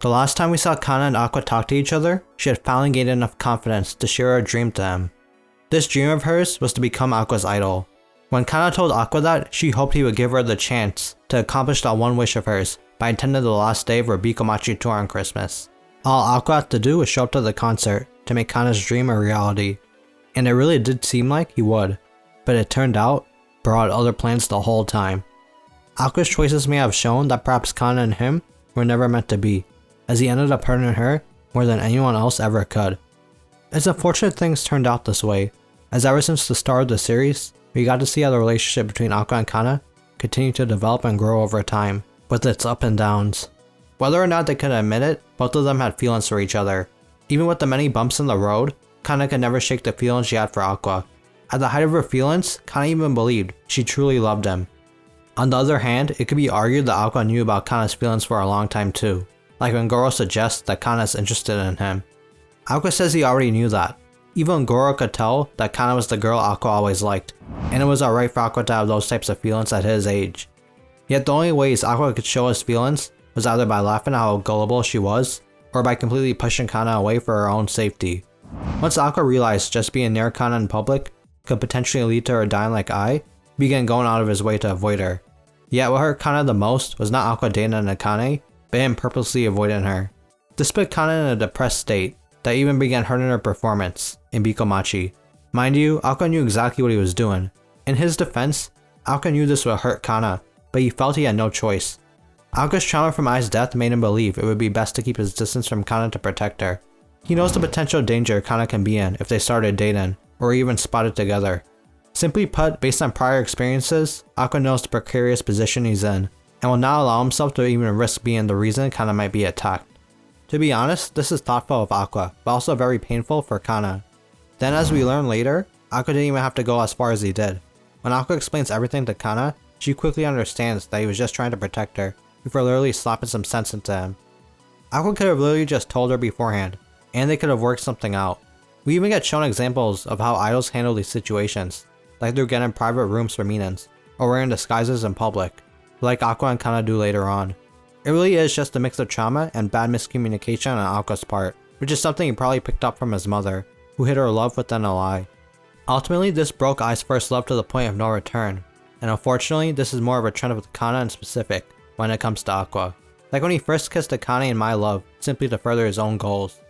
The last time we saw Kana and Aqua talk to each other, she had finally gained enough confidence to share her dream to him. This dream of hers was to become Aqua's idol. When Kana told Aqua that, she hoped he would give her the chance to accomplish that one wish of hers by attending the last day of her Bikomachi tour on Christmas. All Aqua had to do was show up to the concert to make Kana's dream a reality. And it really did seem like he would, but it turned out Bro had other plans the whole time. Aqua's choices may have shown that perhaps Kana and him were never meant to be, as he ended up hurting her more than anyone else ever could. It's unfortunate things turned out this way, as ever since the start of the series, we got to see how the relationship between Aqua and Kana continued to develop and grow over time, with its ups and downs. Whether or not they could admit it, both of them had feelings for each other. Even with the many bumps in the road, Kana could never shake the feelings she had for Aqua. At the height of her feelings, Kana even believed she truly loved him. On the other hand, it could be argued that Aqua knew about Kana's feelings for a long time too, like when Goro suggests that Kana is interested in him. Aqua says he already knew that. Even Goro could tell that Kana was the girl Aqua always liked, and it was alright for Aqua to have those types of feelings at his age. Yet the only ways Aqua could show his feelings was either by laughing at how gullible she was, or by completely pushing Kana away for her own safety. Once Aqua realized just being near Kana in public could potentially lead to her dying like I, he began going out of his way to avoid her. Yet what hurt Kana the most was not Aqua dating Akane, but him purposely avoiding her. This put Kana in a depressed state that even began hurting her performance in Bikomachi. Mind you, Aqua knew exactly what he was doing. In his defense, Aqua knew this would hurt Kana, but he felt he had no choice. Aqua's trauma from Ai's death made him believe it would be best to keep his distance from Kana to protect her. He knows the potential danger Kana can be in if they started dating, or even spotted together. Simply put, based on prior experiences, Aqua knows the precarious position he's in, and will not allow himself to even risk being the reason Kana might be attacked. To be honest, this is thoughtful of Aqua, but also very painful for Kana. Then as we learn later, Aqua didn't even have to go as far as he did. When Aqua explains everything to Kana, she quickly understands that he was just trying to protect her, before literally slapping some sense into him. Aqua could have literally just told her beforehand, and they could have worked something out. We even get shown examples of how idols handle these situations, like they're getting private rooms for meetings, or wearing disguises in public, like Aqua and Kana do later on. It really is just a mix of trauma and bad miscommunication on Aqua's part, which is something he probably picked up from his mother, who hid her love within a lie. Ultimately, this broke Ai's first love to the point of no return, and unfortunately, this is more of a trend with Kana in specific when it comes to Aqua. Like when he first kissed Akane in My Love, simply to further his own goals.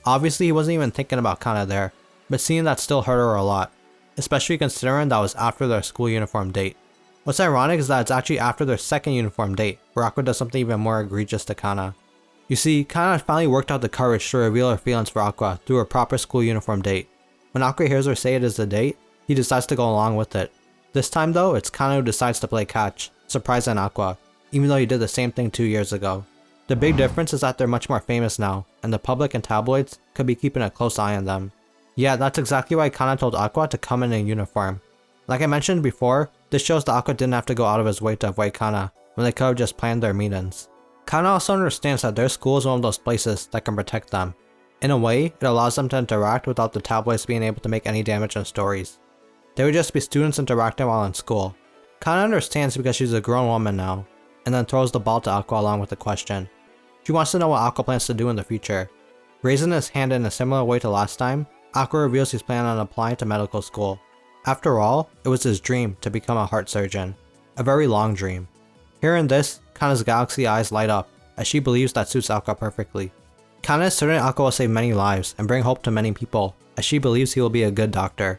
Obviously, he wasn't even thinking about Kana there, but seeing that still hurt her a lot, especially considering that was after their school uniform date. What's ironic is that it's actually after their second uniform date, where Aqua does something even more egregious to Kana. You see, Kana finally worked out the courage to reveal her feelings for Aqua through a proper school uniform date. When Aqua hears her say it is the date, he decides to go along with it. This time though, it's Kana who decides to play catch, surprising Aqua, even though he did the same thing 2 years ago. The big difference is that they're much more famous now, and the public and tabloids could be keeping a close eye on them. Yeah, that's exactly why Kana told Aqua to come in a uniform. Like I mentioned before, this shows that Aqua didn't have to go out of his way to avoid Kana, when they could have just planned their meetings. Kana also understands that their school is one of those places that can protect them. In a way, it allows them to interact without the tabloids being able to make any damage in stories. They would just be students interacting while in school. Kana understands because she's a grown woman now, and then throws the ball to Aqua along with the question. She wants to know what Aqua plans to do in the future. Raising his hand in a similar way to last time, Aqua reveals he's planning on applying to medical school. After all, it was his dream to become a heart surgeon. A very long dream. Hearing this, Kana's galaxy eyes light up, as she believes that suits Aqua perfectly. Kana is certain Aqua will save many lives and bring hope to many people, as she believes he will be a good doctor.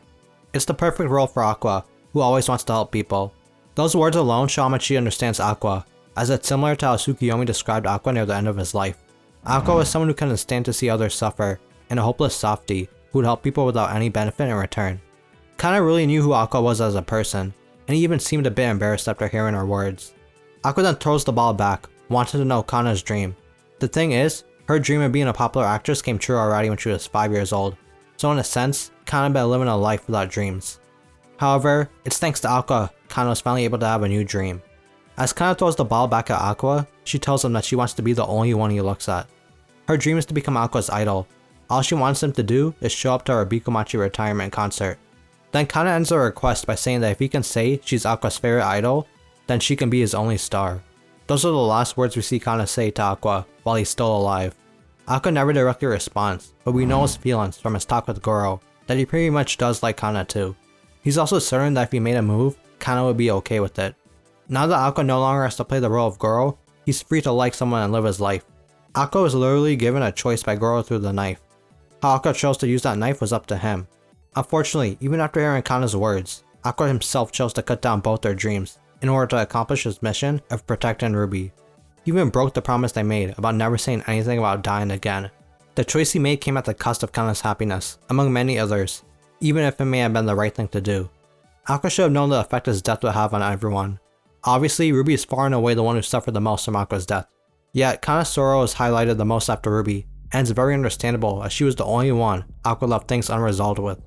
It's the perfect role for Aqua, who always wants to help people. Those words alone show how much she understands Aqua, as it's similar to how Tsukiyomi described Aqua near the end of his life. Aqua was someone who couldn't stand to see others suffer, and a hopeless softie who would help people without any benefit in return. Kana really knew who Aqua was as a person, and he even seemed a bit embarrassed after hearing her words. Aqua then throws the ball back, wanting to know Kana's dream. The thing is, her dream of being a popular actress came true already when she was 5 years old, so in a sense, Kana had been living a life without dreams. However, it's thanks to Aqua, Kana was finally able to have a new dream. As Kana throws the ball back at Aqua, she tells him that she wants to be the only one he looks at. Her dream is to become Aqua's idol. All she wants him to do is show up to her Bikomachi retirement concert. Then Kana ends her request by saying that if he can say she's Aqua's favorite idol, then she can be his only star. Those are the last words we see Kana say to Aqua while he's still alive. Aqua never directly responds, but we know his feelings from his talk with Goro that he pretty much does like Kana too. He's also certain that if he made a move, Kana would be okay with it. Now that Aqua no longer has to play the role of Goro, he's free to like someone and live his life. Aqua was literally given a choice by Goro through the knife. How Aqua chose to use that knife was up to him. Unfortunately, even after hearing Kana's words, Aqua himself chose to cut down both their dreams in order to accomplish his mission of protecting Ruby. He even broke the promise they made about never saying anything about dying again. The choice he made came at the cost of Kana's happiness, among many others, even if it may have been the right thing to do. Aqua should have known the effect his death would have on everyone. Obviously, Ruby is far and away the one who suffered the most from Aqua's death. Yet, Kana's sorrow is highlighted the most after Ruby, and it's very understandable as she was the only one Aqua left things unresolved with.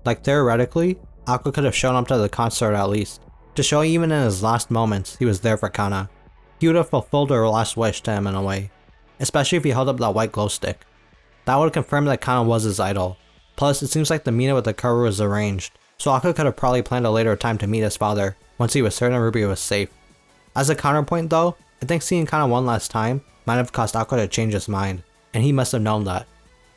Like theoretically, Aqua could have shown up to the concert at least, to show even in his last moments he was there for Kana. He would have fulfilled her last wish to him in a way, especially if he held up that white glow stick. That would have confirmed that Kana was his idol. Plus, it seems like the meeting with the Karu was arranged, so Aqua could have probably planned a later time to meet his father once he was certain Ruby was safe. As a counterpoint though, I think seeing Kana one last time might have caused Aqua to change his mind, and he must have known that.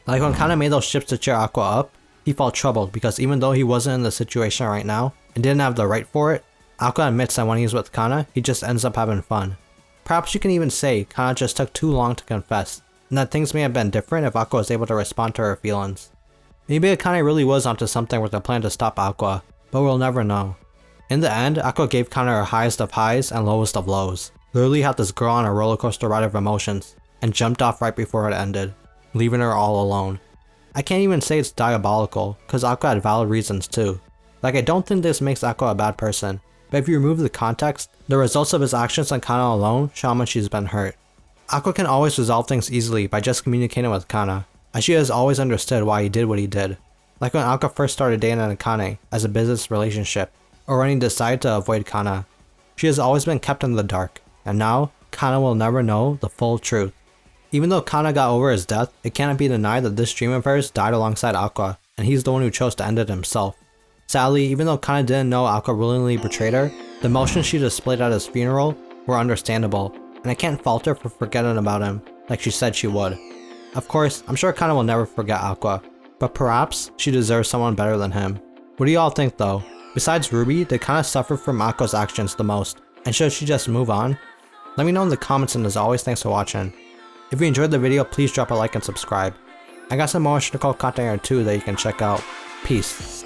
Like when Kana made those ships to cheer Aqua up, he felt troubled because even though he wasn't in the situation right now and didn't have the right for it, Aqua admits that when he's with Kana, he just ends up having fun. Perhaps you can even say Kana just took too long to confess, and that things may have been different if Aqua was able to respond to her feelings. Maybe Kana really was onto something with a plan to stop Aqua, but we'll never know. In the end, Aqua gave Kana her highest of highs and lowest of lows. Literally had this girl on a roller coaster ride of emotions, and jumped off right before it ended, leaving her all alone. I can't even say it's diabolical, cause Aqua had valid reasons too. Like I don't think this makes Aqua a bad person, but if you remove the context, the results of his actions on Kana alone show how much he's been hurt. Aqua can always resolve things easily by just communicating with Kana, as she has always understood why he did what he did. Like when Aqua first started dating Akane as a business relationship, or when he decided to avoid Kana. She has always been kept in the dark, and now, Kana will never know the full truth. Even though Kana got over his death, it cannot be denied that this dream of hers died alongside Aqua, and he's the one who chose to end it himself. Sadly, even though Kana didn't know Aqua willingly betrayed her, the emotions she displayed at his funeral were understandable, and I can't fault her for forgetting about him, like she said she would. Of course, I'm sure Kana will never forget Aqua, but perhaps she deserves someone better than him. What do y'all think though? Besides Ruby, did Kana suffer from Aqua's actions the most, and should she just move on? Let me know in the comments, and as always, thanks for watching. If you enjoyed the video, please drop a like and subscribe. I got some more Oshi No Ko content here too that you can check out. Peace.